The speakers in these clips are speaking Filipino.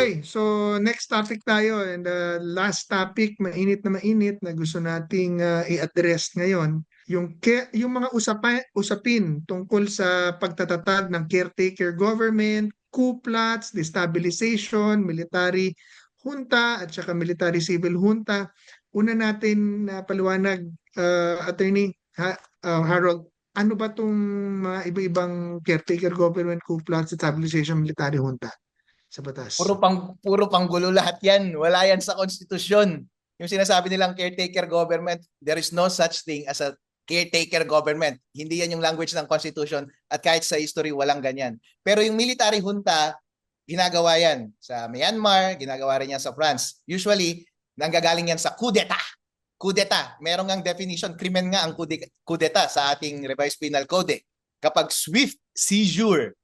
Okay, so next topic tayo and the last topic, mainit na gusto nating i-address ngayon, yung mga usapin tungkol sa pagtatatag ng caretaker government, coup plots, destabilization, military junta at saka military civil junta. Una natin na paliwanag, Attorney Harold, ano ba tong mga iba-ibang caretaker government, coup plots, destabilization, military junta sa batas? Puro panggulo lahat yan. Wala yan sa konstitusyon. Yung sinasabi nilang caretaker government, there is no such thing as a caretaker government. Hindi yan yung language ng constitution at kahit sa history walang ganyan. Pero yung military junta, ginagawa yan sa Myanmar, ginagawa rin yan sa France. Usually, nanggagaling yan sa coup d'etat. Coup d'etat, meron ngang definition, krimen nga ang coup d'etat sa ating revised penal code. Kapag swift seizure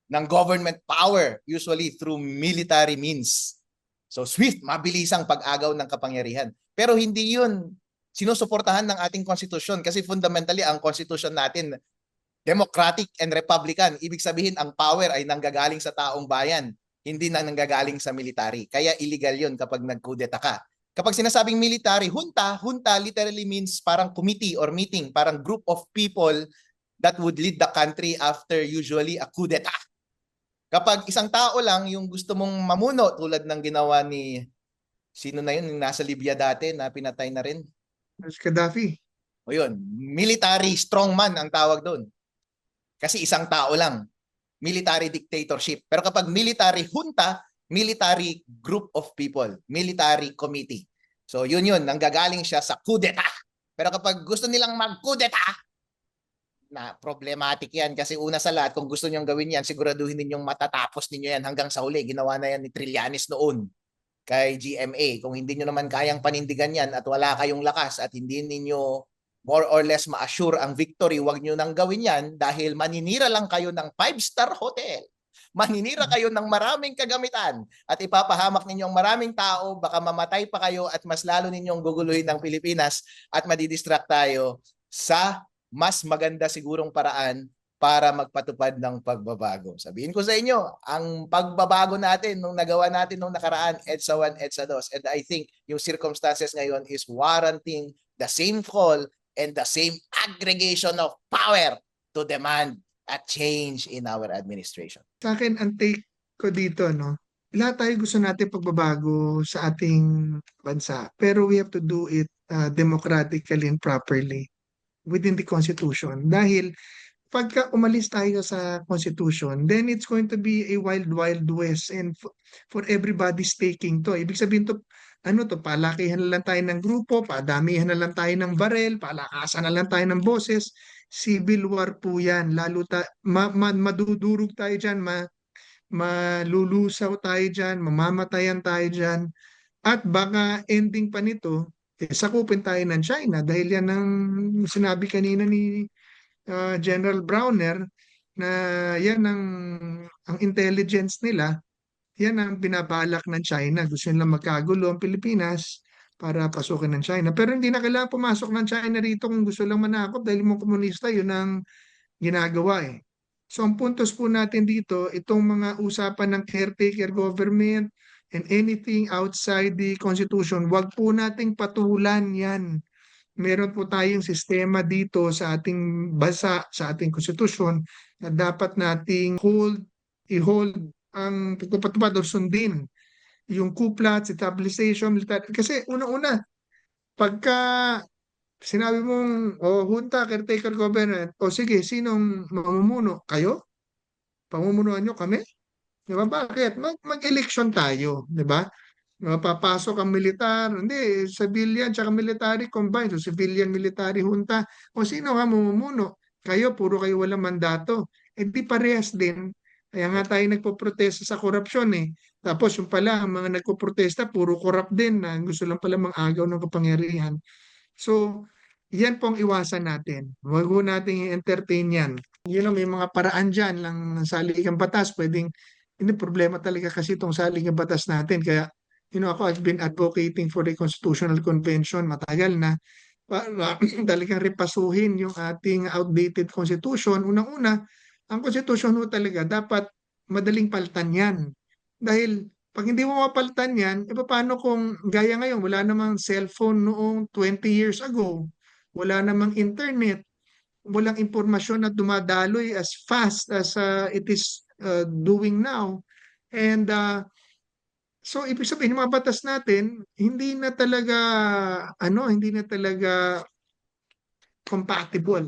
ng government power, usually through military means. So swift, mabilisang pag-agaw ng kapangyarihan. Pero hindi yun sinusuportahan ng ating konstitusyon kasi fundamentally ang konstitusyon natin democratic and republican. Ibig sabihin ang power ay nanggagaling sa taong bayan, hindi na nanggagaling sa military. Kaya illegal yun kapag nagkudeta ka. Kapag sinasabing military, junta literally means parang committee or meeting, parang group of people that would lead the country after usually a coup d'etat. Kapag isang tao lang yung gusto mong mamuno tulad ng ginawa ni sino na yun, yung nasa Libya dati na pinatay na rin. Gaddafi. O yun, military strongman ang tawag doon. Kasi isang tao lang. Military dictatorship. Pero kapag military junta, military group of people, military committee. So yun, nanggagaling siya sa coup d'etat. Pero kapag gusto nilang mag-coup d'etat, na problematic yan kasi una sa lahat, kung gusto nyong gawin yan, siguraduhin ninyong matatapos ninyo yan hanggang sa huli. Ginawa na yan ni Trillanes noon kay GMA. Kung hindi nyo naman kayang panindigan yan at wala kayong lakas at hindi ninyo more or less ma-assure ang victory, wag nyo nang gawin yan dahil maninira lang kayo ng 5-star hotel. Maninira kayo ng maraming kagamitan at ipapahamak ninyong maraming tao, baka mamatay pa kayo at mas lalo ninyong guguluhin ng Pilipinas at madidistract tayo sa mas maganda sigurong paraan para magpatupad ng pagbabago. Sabihin ko sa inyo, ang pagbabago natin nung nagawa natin nung nakaraan, EDSA 1, EDSA 2, and I think yung circumstances ngayon is warranting the same call and the same aggregation of power to demand a change in our administration. Sa akin, ang take ko dito, no, lahat tayo gusto natin pagbabago sa ating bansa. Pero we have to do it democratically and properly within the Constitution. Dahil pagka umalis tayo sa Constitution, then it's going to be a wild, wild west and for everybody's taking to. Ibig sabihin to, palakihan na lang tayo ng grupo, padamihan na lang tayo ng barel, palakasan na lang tayo ng boses. Civil war po yan. Lalo madudurog tayo dyan, malulusaw tayo dyan, mamamatayan tayo dyan. At baka ending pa nito, sakupin tayo ng China dahil yan ang sinabi kanina ni General Browner na yan ang intelligence nila, yan ang binabalak ng China. Gusto nila magkagulo ang Pilipinas para pasukin ng China. Pero hindi na kailangan pumasok ng China rito kung gusto lang manakop dahil mga komunista yun ang ginagawa eh. So ang puntos po natin dito, itong mga usapan ng caretaker government and anything outside the Constitution, wag po nating patulan yan. Meron po tayong sistema dito sa ating bansa, sa ating konstitusyon na dapat nating i-hold ang pagpapatupad o sundin. Yung coup plots, stabilization, military. Kasi una-una, pagka sinabi mong, junta, caretaker government, sige, sinong mamumuno? Kayo? Pamumunuan nyo kami? Di ba? Bakit? Mag-election tayo, di ba? Papasok ang militar, hindi, civilian tsaka military combined. So civilian, military, junta. O sino nga mamumuno? Kayo, puro kayo walang mandato. Di parehas din. Kaya nga tayo nagpo-protesta sa korupsyon eh. Tapos yung pala, ang mga nagpo-protesta, puro corrupt din na gusto lang pala mang-agaw ng kapangyarihan. So, yan pong iwasan natin. Huwag ho natin i-entertain yan. May mga paraan dyan lang saligang batas. Hindi problema talaga kasi itong saligang batas natin. Kaya, ako, I've been advocating for a constitutional convention matagal na para talagang repasuhin yung ating outdated constitution. Unang-una, ang constitution ho talaga dapat madaling palitan yan. Dahil Pag hindi mo mapalitan yan, paano kung gaya ngayon, wala namang cellphone noong 20 years ago, wala namang internet, walang impormasyon na dumadaloy as fast as it is doing now. And so ibig sabihin, yung mga batas natin, hindi na talaga compatible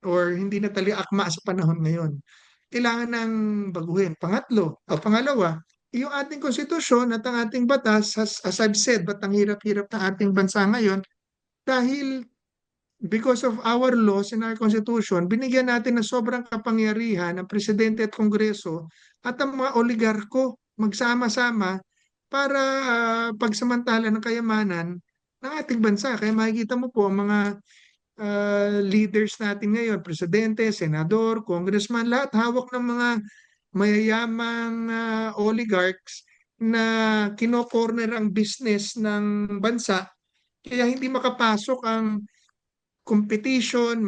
or hindi na talaga akma sa panahon ngayon. Kailangan ng baguhin. Pangalawa, yung ating konstitusyon at ang ating batas, as I've said, ba't ang hirap-hirap ng ating bansa ngayon? Dahil because of our laws and our constitution, binigyan natin ng sobrang kapangyarihan ng presidente at kongreso at ang mga oligarko magsama-sama para pagsamantala ng kayamanan ng ating bansa. Kaya makikita mo po ang mga leaders natin ngayon, presidente, senador, congressman, lahat hawak ng mga mayayamang oligarchs na kino-corner ang business ng bansa kaya hindi makapasok ang competition,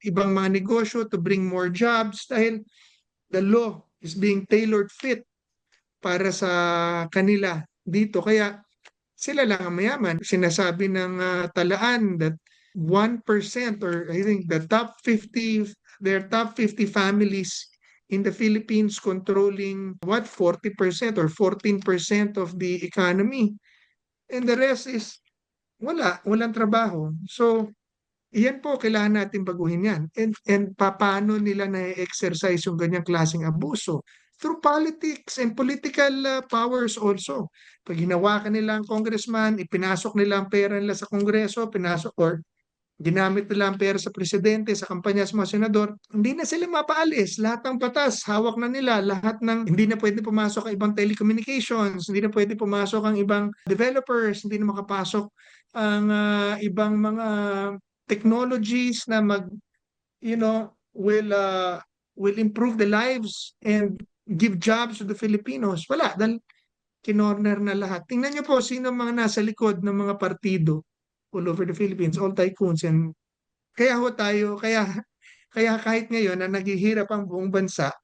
ibang mga negosyo to bring more jobs dahil the law is being tailored fit para sa kanila dito. Kaya sila lang ang mayaman. Sinasabi ng talaan that 1% or I think their top 50 families in the Philippines controlling 40% or 14% of the economy. And the rest is walang trabaho. So, iyan po, kailangan natin baguhin yan. And paano nila na-exercise yung ganyang klaseng abuso? Through politics and political powers also. Pag hinawakan nila ang congressman, ipinasok nila ang pera nila sa kongreso, or ginamit nila ang pera sa presidente, sa kampanya sa mga senador, hindi na sila mapaalis. Lahat ng batas, hawak na nila. Hindi na pwede pumasok ang ibang telecommunications, hindi na pwede pumasok ang ibang developers, hindi na makapasok ang ibang mga technologies na you know, will improve the lives and give jobs to the Filipinos. Wala, dahil kinorner na lahat. Tingnan niyo po sino mga nasa likod ng mga partido all over the Philippines, all tycoons. And kaya kahit ngayon na naghihirap ang buong bansa,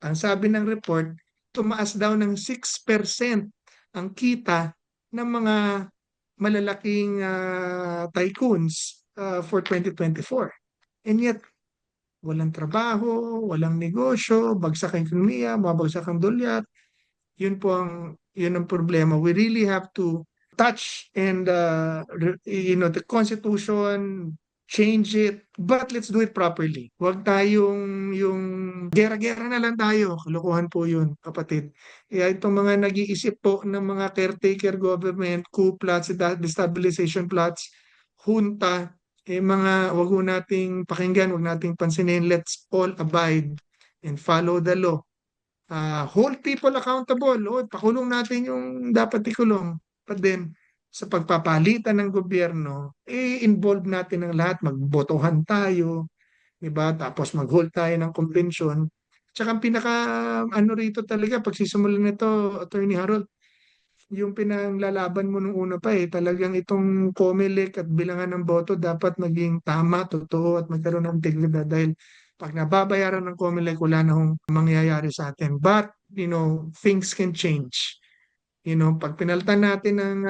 ang sabi ng report, tumaas daw ng 6% ang kita ng mga malalaking tycoons for 2024. And yet, walang trabaho, walang negosyo, bagsak ang ekonomiya, mabagsak ang dolyar. Yun ang problema. We really have to touch and the constitution, change it, but let's do it properly. Huwag tayong yung gera-gera na lang tayo. Kalokohan po yun, kapatid. Kaya itong mga nag-iisip po ng mga caretaker government, coup plots, destabilization plots, junta, wag ho nating pakinggan, wag nating pansinin. Let's all abide and follow the law. Hold people accountable. Pakulong natin yung dapat ikulong. But then, sa pagpapalitan ng gobyerno, involve natin ang lahat. Magbotohan tayo, di ba? Tapos mag-hold tayo ng convention. Tsaka ang rito talaga, pag sisimulan nito, Attorney Harold, yung pinanglalaban mo nung una pa talagang itong COMELEC at bilangan ng boto dapat maging tama, totoo at magkaroon ng integridad dahil pag nababayaran ng COMELEC wala na hong mangyayari sa atin. But, things can change. Pag pinalitan natin ng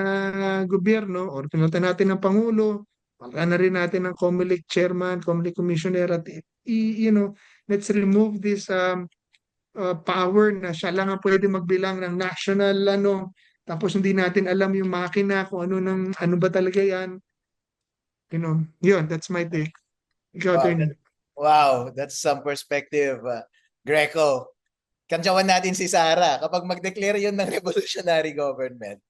gobyerno or pinalitan natin ng Pangulo, palitan na rin natin ng COMELEC chairman, COMELEC commissioner at let's remove this power na siya lang ang pwede magbilang ng national tapos hindi natin alam yung makina kung ano ba talaga yan. Yun, that's my take. Ikaw, Wow, Attorney. wow, that's some perspective. Greco, kantsawan natin si Sara. Kapag mag-declare yun ng revolutionary government,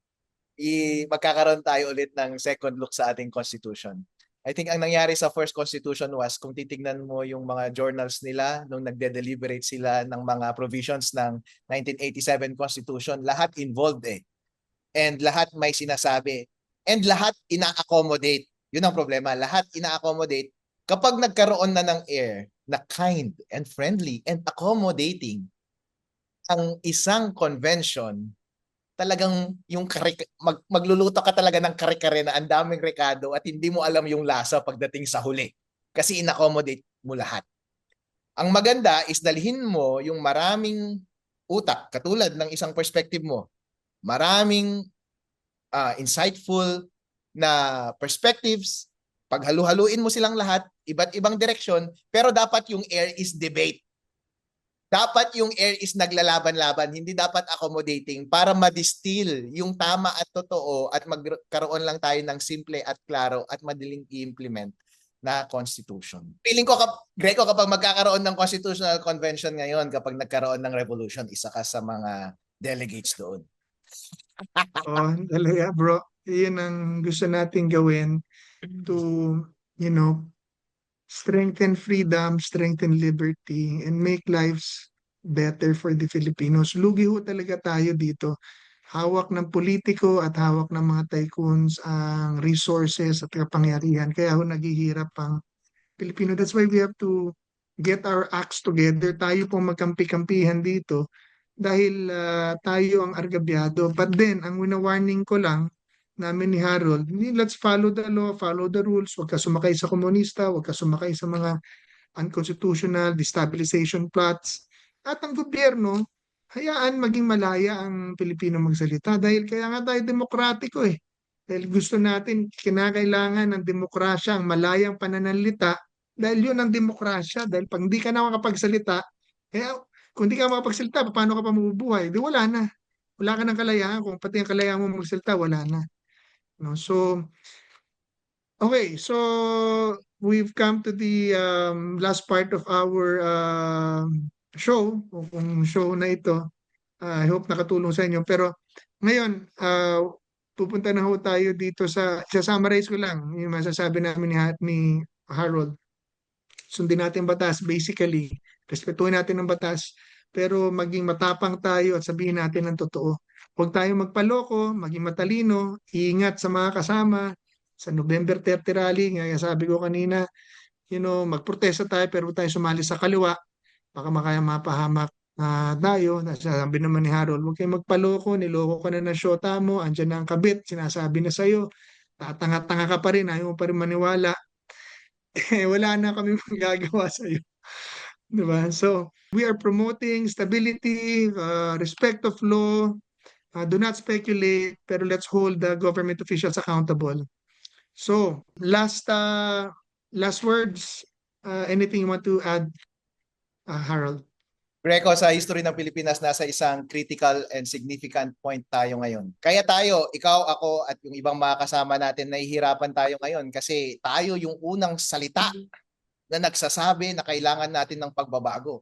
magkakaroon tayo ulit ng second look sa ating constitution. I think ang nangyari sa first constitution was, kung titignan mo yung mga journals nila nung nagde-deliberate sila ng mga provisions ng 1987 constitution, lahat involved And lahat may sinasabi. And lahat ina-accommodate. Yun ang problema. Lahat ina-accommodate. Kapag nagkaroon na ng air na kind and friendly and accommodating, ang isang convention, talagang magluluto ka talaga ng kare-kare na ang daming rekado at hindi mo alam yung lasa pagdating sa huli. Kasi in-accommodate mo lahat. Ang maganda is dalhin mo yung maraming utak, katulad ng isang perspective mo, Maraming insightful na perspectives. Paghalu-haluin mo silang lahat, iba't ibang direksyon, pero dapat yung air is debate. Dapat yung air is naglalaban-laban, hindi dapat accommodating para ma-distill yung tama at totoo at magkaroon lang tayo ng simple at klaro at madaling i-implement na constitution. Feeling ko, Greco, kapag magkakaroon ng constitutional convention ngayon, kapag nagkaroon ng revolution, isa ka sa mga delegates doon. Oh, talaga bro. Iyon ang gusto nating gawin to, you know, strengthen freedom, strengthen liberty, and make lives better for the Filipinos. Lugi ho talaga tayo dito. Hawak ng politiko at hawak ng mga tycoons ang resources at kapangyarihan. Kaya ho naghihirap ang Pilipino. That's why we have to get our acts together. Tayo po magkampi-kampihan dito dahil tayo ang argabyado. But then, ang wina-warning ko lang namin ni Harold, let's follow the law, follow the rules, huwag ka sumakay sa komunista, huwag ka sumakay sa mga unconstitutional destabilization plots. At ang gobyerno, hayaan maging malaya ang Pilipino magsalita dahil kaya nga tayo demokratiko eh. Dahil gusto natin, kinakailangan ng demokrasya, ang malayang pananalita, dahil yun ang demokrasya. Dahil pag hindi ka na makapagsalita, kaya kung hindi ka makapagsalita, paano ka pa mabubuhay? Di wala na. Wala ka ng kalayaan. Kung pati ang kalayaan mo magsalita, wala na. No? So, okay. So, we've come to the last part of our show. Kung show na ito, I hope nakatulong sa inyo. Pero ngayon, pupunta na ho tayo dito sa summarize ko lang yung masasabi namin ni Harold. Sundin natin batas, basically. Respetuhin natin ang batas, pero maging matapang tayo at sabihin natin ang totoo. Huwag tayo magpaloko, maging matalino, iingat sa mga kasama. Sa November 30 rally, nga sabi ko kanina, magprotesta tayo pero huwag tayo sumali sa kaliwa. Baka makaya mapahamak tayo. Sabi naman ni Harold, huwag kayong magpaloko, niloko ka na ng syota mo, andyan na ang kabit, sinasabi na sa'yo, tatanga-tanga ka pa rin, ayaw mo pa rin maniwala. Wala na kami magagawa sa'yo. Diba? So, we are promoting stability, respect of law, do not speculate, pero let's hold the government officials accountable. So, last words, anything you want to add, Harold? Greco, sa history ng Pilipinas, nasa isang critical and significant point tayo ngayon. Kaya tayo, ikaw, ako, at yung ibang mga kasama natin, nahihirapan tayo ngayon kasi tayo yung unang salita na nagsasabi na kailangan natin ng pagbabago.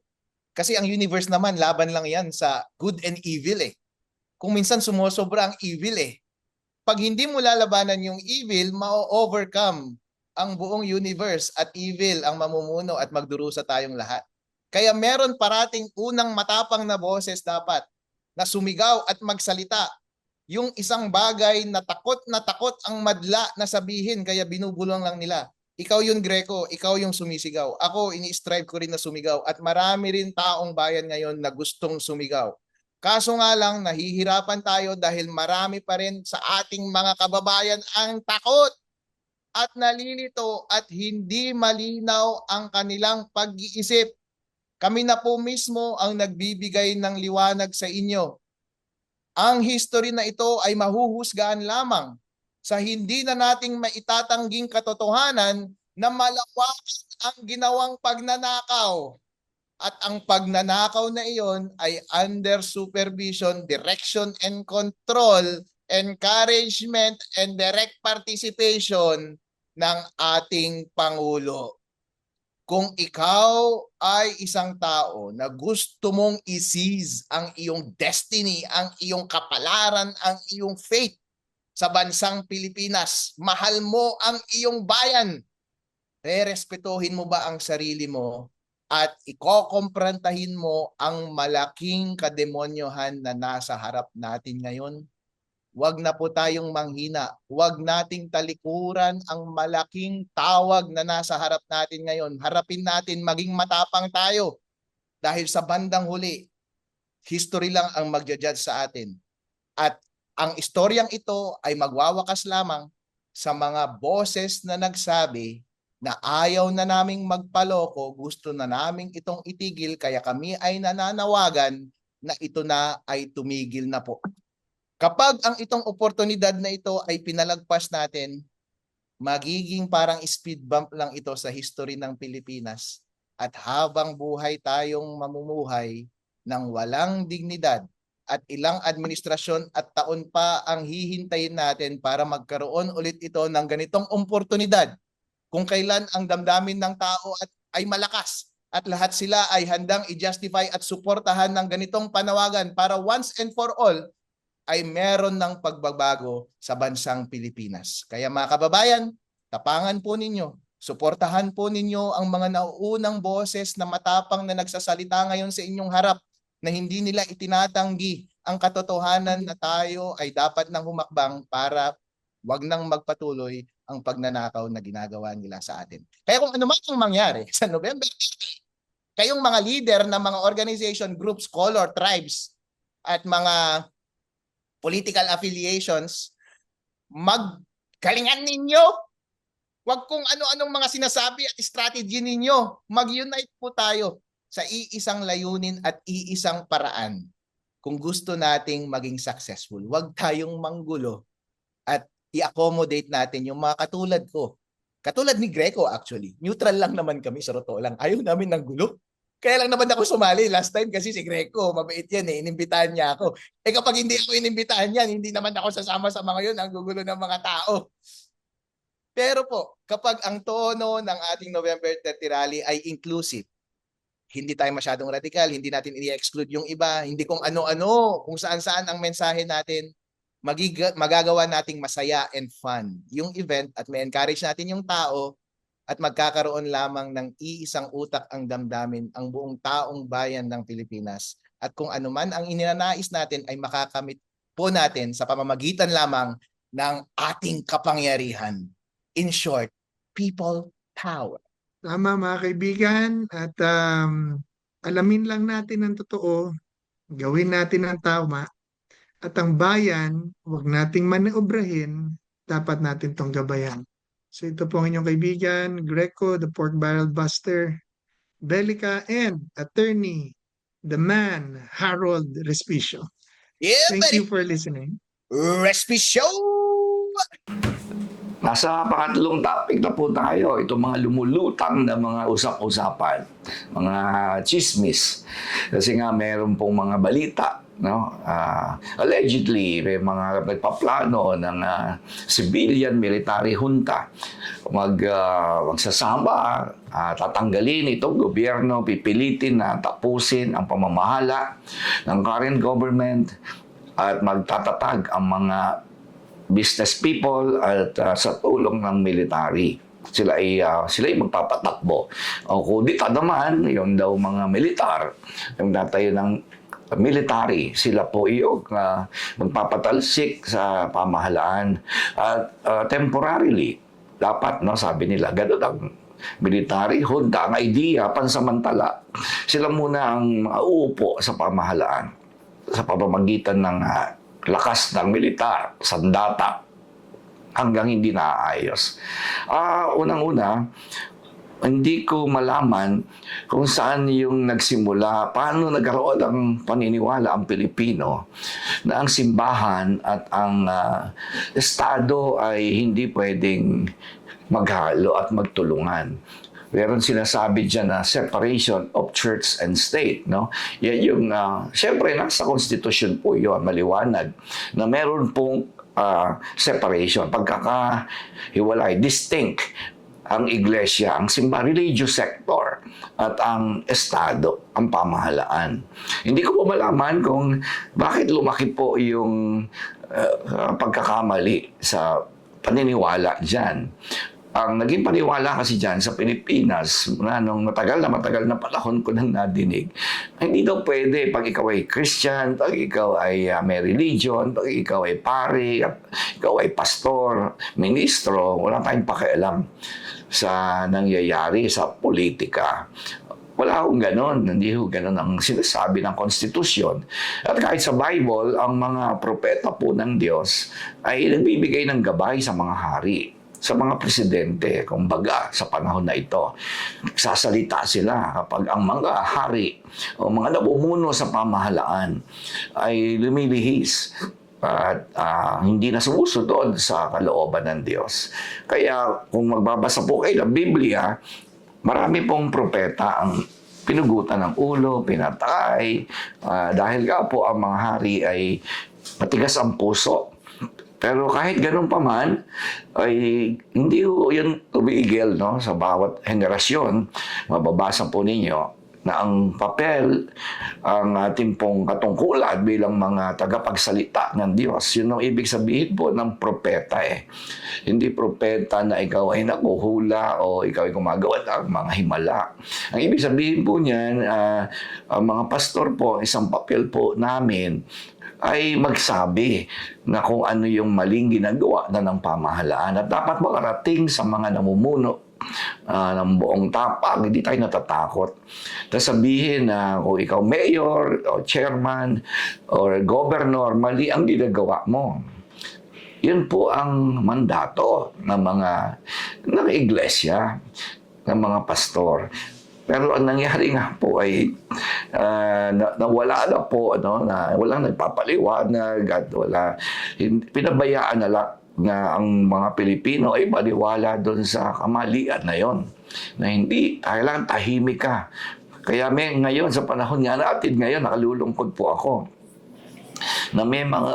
Kasi ang universe naman, laban lang yan sa good and evil eh. Kung minsan sumusobra ang evil eh. Pag hindi mo lalabanan yung evil, ma-overcome ang buong universe at evil ang mamumuno at magdurusa tayong lahat. Kaya meron parating unang matapang na boses dapat na sumigaw at magsalita. Yung isang bagay na takot ang madla na sabihin kaya binubulong lang nila. Ikaw yun, Greco, ikaw yung sumisigaw. Ako, ini-strive ko rin na sumigaw at marami rin taong bayan ngayon na gustong sumigaw. Kaso nga lang, nahihirapan tayo dahil marami pa rin sa ating mga kababayan ang takot at nalilito at hindi malinaw ang kanilang pag-iisip. Kami na po mismo ang nagbibigay ng liwanag sa inyo. Ang history na ito ay mahuhusgahan lamang sa hindi na nating maitatangging katotohanan na malawak ang ginawang pagnanakaw. At ang pagnanakaw na iyon ay under supervision, direction and control, encouragement and direct participation ng ating Pangulo. Kung ikaw ay isang tao na gusto mong i-seize ang iyong destiny, ang iyong kapalaran, ang iyong fate sa bansang Pilipinas, mahal mo ang iyong bayan, respetuhin mo ba ang sarili mo at ikokomprantahin mo ang malaking kademonyohan na nasa harap natin ngayon? Huwag na po tayong manghina. Huwag nating talikuran ang malaking tawag na nasa harap natin ngayon. Harapin natin, maging matapang tayo. Dahil sa bandang huli, history lang ang magja-judge sa atin. At ang istoryang ito ay magwawakas lamang sa mga boses na nagsabi na ayaw na naming magpaloko, gusto na naming itong itigil, kaya kami ay nananawagan na ito na ay tumigil na po. Kapag ang itong oportunidad na ito ay pinalagpas natin, magiging parang speed bump lang ito sa history ng Pilipinas. At habang buhay tayong mamumuhay ng walang dignidad at ilang administrasyon at taon pa ang hihintayin natin para magkaroon ulit ito ng ganitong oportunidad, kung kailan ang damdamin ng tao ay malakas at lahat sila ay handang i-justify at suportahan ng ganitong panawagan para once and for all ay meron ng pagbabago sa bansang Pilipinas. Kaya mga kababayan, tapangan po ninyo, suportahan po ninyo ang mga nauunang boses na matapang na nagsasalita ngayon sa inyong harap na hindi nila itinatanggi ang katotohanan na tayo ay dapat nang humakbang para wag nang magpatuloy ang pagnanakaw na ginagawa nila sa atin. Kaya kung ano man ang mangyari sa November 30, kayong mga leader ng mga organization, groups, color, tribes, at mga political affiliations, maggalingan ninyo. Huwag kung ano-anong mga sinasabi at strategy ninyo. Mag-unite po tayo sa iisang layunin at iisang paraan kung gusto nating maging successful. Huwag tayong manggulo at i-accommodate natin yung mga katulad ko. Katulad ni Greco actually. Neutral lang naman kami, sa totoo lang. Ayaw namin ng gulo. Kaya lang naman ako sumali last time kasi si Greco, mabait yan eh, inimbitahan niya ako. Eh kapag hindi ako inimbitahan yan, hindi naman ako sasama sa mga yun, ang gugulo ng mga tao. Pero po, kapag ang tono ng ating November 30 rally ay inclusive, hindi tayo masyadong radikal, hindi natin i-exclude yung iba, hindi kung ano-ano, kung saan-saan ang mensahe natin, magagawa nating masaya and fun yung event at may encourage natin yung tao at magkakaroon lamang ng iisang utak ang damdamin ang buong taong bayan ng Pilipinas. At kung ano man ang ininanais natin ay makakamit po natin sa pamamagitan lamang ng ating kapangyarihan. In short, people power. Tama mga kaibigan, at alamin lang natin ang totoo, gawin natin ang tama, at ang bayan, huwag nating maneobrahin, dapat natin tong gabayan. So ito po ang inyong kaibigan, Greco, the Pork Barrel Buster, Belica, and attorney, the man, Harold Respicio. Yeah, Thank buddy. you for listening. Respi Show! Nasa pangatlong topic na po tayo, itong mga lumulutang na mga usap-usapan, mga chismis. Kasi nga mayroon pong mga balita, no? Allegedly, may mga nagpaplano ng civilian military junta magsasama, tatanggalin itong gobyerno, pipilitin na tapusin ang pamamahala ng current government at magtatatag ang mga business people at sa tulong ng military. Sila ay magpapatakbo. O kudita naman, yung daw mga militar, yung datayo ng military, sila po yung magpapatalsik sa pamahalaan. At temporarily, dapat, no, sabi nila, gano'n ang military junta, ang idea, pansamantala, sila muna ang uupo sa pamahalaan sa pamamagitan ng lakas ng militar, sandata, hanggang hindi naayos. Unang-una, hindi ko malaman kung saan yung nagsimula, paano nagkaroon ng paniniwala ang Pilipino na ang simbahan at ang Estado ay hindi pwedeng maghalo at magtulungan. Meron sinasabi dyan na separation of church and state, no? Yan yung, syempre, nasa constitution po yun, maliwanag, na meron pong separation, pagkakahiwalay, distinct ang iglesia, ang religious sector, at ang estado, ang pamahalaan. Hindi ko po malaman kung bakit lumaki po yung pagkakamali sa paniniwala dyan. Ang naging paniwala kasi dyan sa Pilipinas, nung matagal na panahon ko nang nadinig, hindi daw pwede pag ikaw ay Christian, pag ikaw ay may religion, pag ikaw ay pari, ikaw ay pastor, ministro, wala tayong pakialam sa nangyayari sa politika. Wala akong ganon. Hindi ko ganon ang sinasabi ng konstitusyon. At kahit sa Bible, ang mga propeta po ng Diyos ay nagbibigay ng gabay sa mga hari, sa mga presidente, kumbaga, sa panahon na ito. Sasalita sila kapag ang mga hari o mga namumuno sa pamahalaan ay lumilihis at hindi na sumusunod sa kalooban ng Diyos. Kaya kung magbabasa po kayo ng Biblia, marami pong propeta ang pinugutan ng ulo, pinatay, dahil nga po ang mga hari ay matigas ang puso. Pero kahit ganun pa man, ay hindi yun umiigil, no? Sa bawat henerasyon, mababasa po ninyo na ang papel, ang ating pong katungkulan bilang mga tagapagsalita ng Diyos. Yun ang ibig sabihin po ng propeta eh. Hindi propeta na ikaw ay nakuhula o ikaw ay gumagawa ng mga himala. Ang ibig sabihin po niyan, ang mga pastor po, isang papel po namin ay magsabi na kung ano yung maling ginagawa na ng pamahalaan at dapat makarating sa mga namumuno ng buong tapang, hindi tayo natatakot. Tapos sabihin na kung ikaw mayor o chairman or governor, mali ang ginagawa mo. Yun po ang mandato ng iglesia, ng mga pastor. Pero ang nangyari nga po ay nawala na po, na walang nagpapaliwanag at pinabayaan na lang na ang mga Pilipino ay maniwala doon sa kamalian na yon, na hindi kailangan tahimik ka. Kaya ngayon sa panahon nga natin ngayon, nakalulungkot po ako na may mga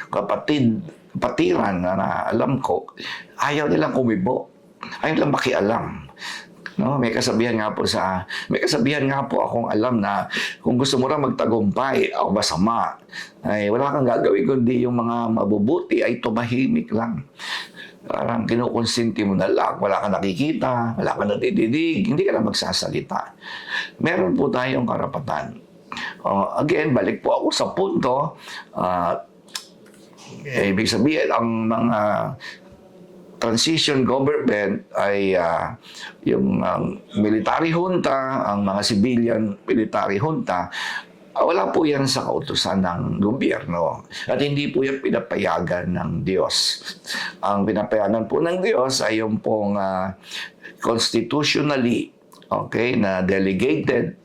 kapatiran na alam ko, ayaw nilang kumibo, ayaw nilang makialam. No, may kasabihan nga po akong alam na kung gusto mo na magtagumpay o masama, ay wala kang gagawin kundi yung mga mabubuti ay tumahimik lang. Parang kinukonsinti mo na lang, wala kang nakikita, wala kang nadidinig, hindi ka na magsasalita. Meron po tayong karapatan. Again, balik po ako sa punto, ibig sabihin, ang mga transition government ay yung military junta, ang mga civilian military junta, wala po yan sa kautusan ng gobyerno. At hindi po yan pinapayagan ng Diyos. Ang pinapayagan po ng Diyos ay yung pong constitutionally, okay, na delegated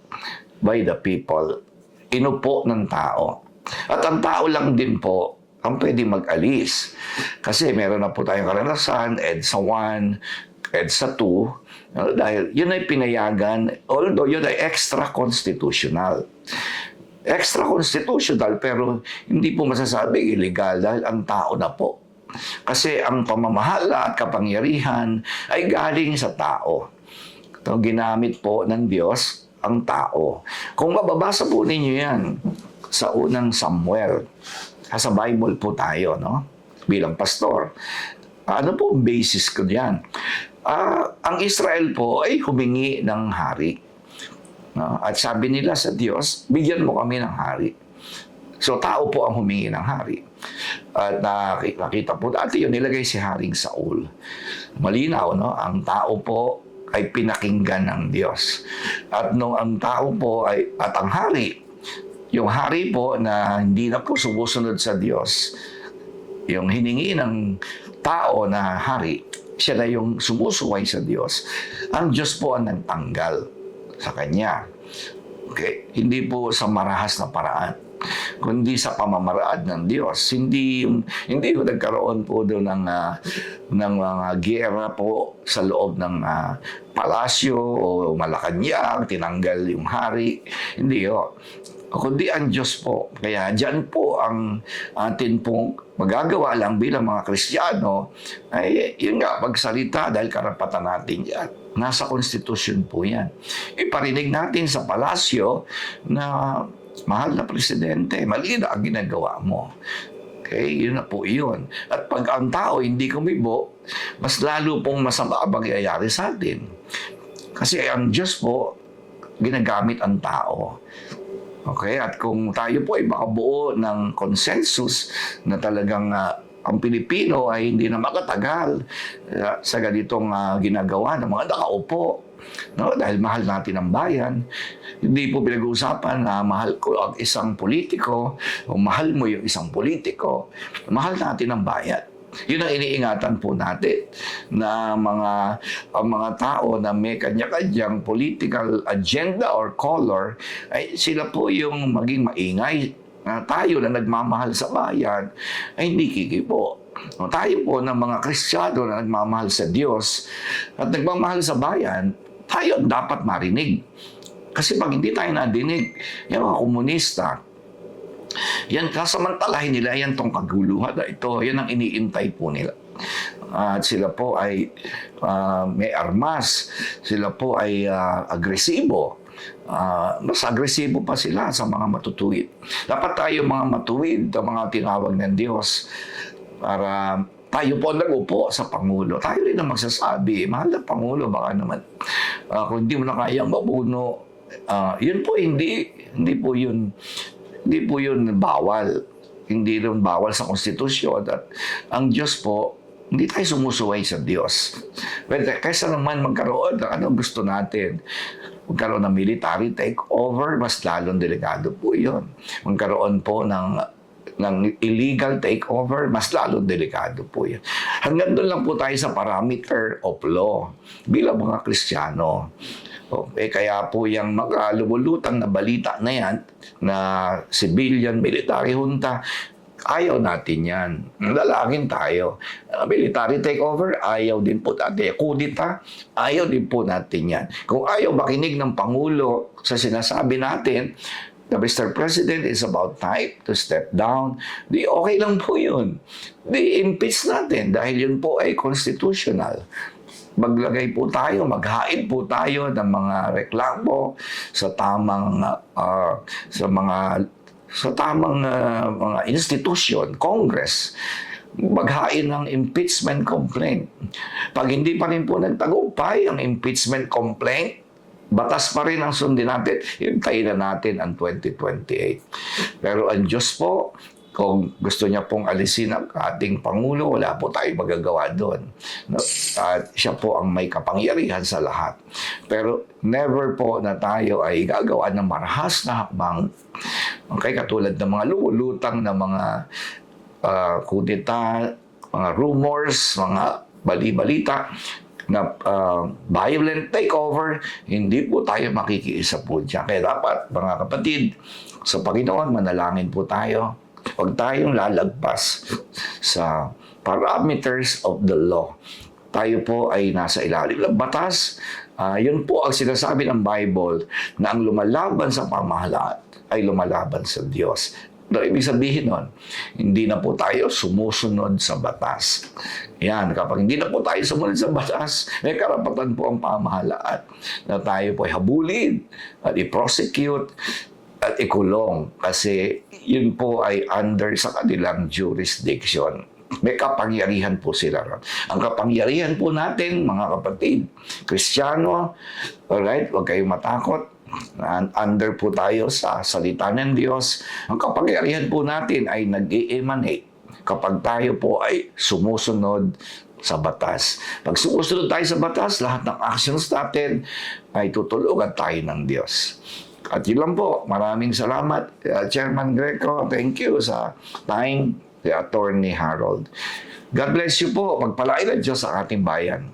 by the people. Inupo ng tao. At ang tao lang din po ang pwede mag-alis. Kasi meron na po tayong karanasan, EDSA 1, EDSA 2, dahil yun ay pinayagan, although yun ay extra-constitutional. Extra-constitutional, pero hindi po masasabi illegal dahil ang tao na po. Kasi ang pamamahala at kapangyarihan ay galing sa tao. Ito, ginamit po ng Diyos ang tao. Kung mababasa po ninyo yan sa unang Samuel, sa Bible po tayo, no? Bilang pastor. Ano po ang basis ko diyan? Ang Israel po ay humingi ng hari. No? At sabi nila sa Diyos, bigyan mo kami ng hari. So tao po ang humingi ng hari. At nakita po dati yun, nilagay si Haring Saul. Malinaw, no? Ang tao po ay pinakinggan ng Diyos. At nung ang tao po at ang hari, yung hari po na hindi na po sumusunod sa Diyos, yung hiningi ng tao na hari, siya na yung sumusuway sa Diyos. Ang Diyos po ang nagtanggal sa kanya. Okay? Hindi po sa marahas na paraan, kundi sa pamamaraan ng Diyos. Hindi po nagkaroon po doon ng mga giyera po sa loob ng palasyo o Malacanang, tinanggal yung hari. Hindi ho. Kundi ang Diyos po. Kaya dyan po ang atin pong magagawa lang bilang mga Kristiyano ay yun nga, magsalita dahil karapatan natin yan. Nasa konstitusyon po yan. Iparinig natin sa palasyo na mahal na presidente, mali na ang ginagawa mo. Okay, yun na po yun. At pag ang tao hindi kumibo, mas lalo pong masama ang mangyayari sa atin. Kasi ang Diyos po, ginagamit ang tao. Okay, at kung tayo po ay makabuo ng consensus na talagang ang Pilipino ay hindi na makatagal sa ganitong ginagawa ng mga nakaupo, no? Dahil mahal natin ang bayan. Hindi po pinag-uusapan na mahal ko ang isang politiko o mahal mo yung isang politiko. Mahal natin ang bayan. Yun ang iniingatan po natin na ang mga tao na may kanya-kanyang political agenda or color ay sila po yung maging maingay tayo na nagmamahal sa bayan ay hindi kikipo. Tayo po ng mga Kristiyano na nagmamahal sa Diyos at nagmamahal sa bayan, tayo dapat marinig. Kasi pag hindi tayo nadinig, yung mga komunista, yan kasamantalahin nila yan tong kaguluhan na ito. Yan ang iniintay po nila. At sila po ay may armas. Sila po ay agresibo. Mas agresibo pa sila sa mga matutuwid. Dapat tayo mga matuwid, ang mga tinawag ng Diyos, para tayo po nag-upo sa Pangulo. Tayo rin ang magsasabi, mahal na Pangulo, baka naman kung hindi mo na kayang mabuno, yun po hindi po yun bawal. Hindi rin bawal sa konstitusyon. At ang Diyos po, hindi tayo sumusuway sa Diyos. Pero kaysa naman magkaroon ng ano gusto natin, magkaroon ng military takeover, mas lalong delikado po yun. Magkaroon po ng illegal takeover, mas lalong delikado po yun. Hanggang doon lang po tayo sa parameter of law bilang mga Kristiyano. Kaya po yung mga lumulutang na balita na yan, na civilian military junta, ayaw natin yan. Lalangin tayo. Military takeover, ayaw din po natin. Kudita, ayaw din po natin yan. Kung ayaw makinig ng Pangulo sa sinasabi natin, the Mr. President is about time to step down, di okay lang po yun. Di impeach natin dahil yun po ay constitutional. Maglagay po tayo, maghain po tayo ng mga reklamo sa tamang mga institusyon, Congress, maghain ng impeachment complaint. Pag hindi pa rin po nagtagumpay ang impeachment complaint, batas pa rin ang sundin natin, hintayin na natin ang 2028. Pero ang Diyos po, kung gusto niya pong alisin ang ating Pangulo, wala po tayong magagawa doon. At siya po ang may kapangyarihan sa lahat. Pero never po na tayo ay gagawa ng marahas na hakbang. Okay, katulad ng mga lumulutang na mga kudeta, mga rumors, mga bali-balita, na violent takeover, hindi po tayo makikiisa po dyan. Kaya dapat, mga kapatid, sa Panginoon, manalangin po tayo. Huwag tayong lalagpas sa parameters of the law. Tayo po ay nasa ilalim ng batas. Yun po ang sinasabi ng Bible na ang lumalaban sa pamahalaan ay lumalaban sa Diyos. No, ibig sabihin nun, hindi na po tayo sumusunod sa batas. Yan, kapag hindi na po tayo sumunod sa batas, may karapatan po ang pamahalaan na tayo po ay habulin at i-prosecute at ikulong kasi yun po ay under sa kanilang jurisdiction. May kapangyarihan po sila. Ang kapangyarihan po natin, mga kapatid, Kristiyano, alright, huwag kayong matakot. Under po tayo sa salita ng Diyos. Ang kapangyarihan po natin ay nag-i-emanate kapag tayo po ay sumusunod sa batas. Pag sumusunod tayo sa batas, lahat ng actions natin ay tutulungan tayo ng Diyos. At yun lang po. Maraming salamat, Chairman Greco. Thank you sa time, the Attorney Harold. God bless you po. Pagpalain ng Diyos sa ating bayan.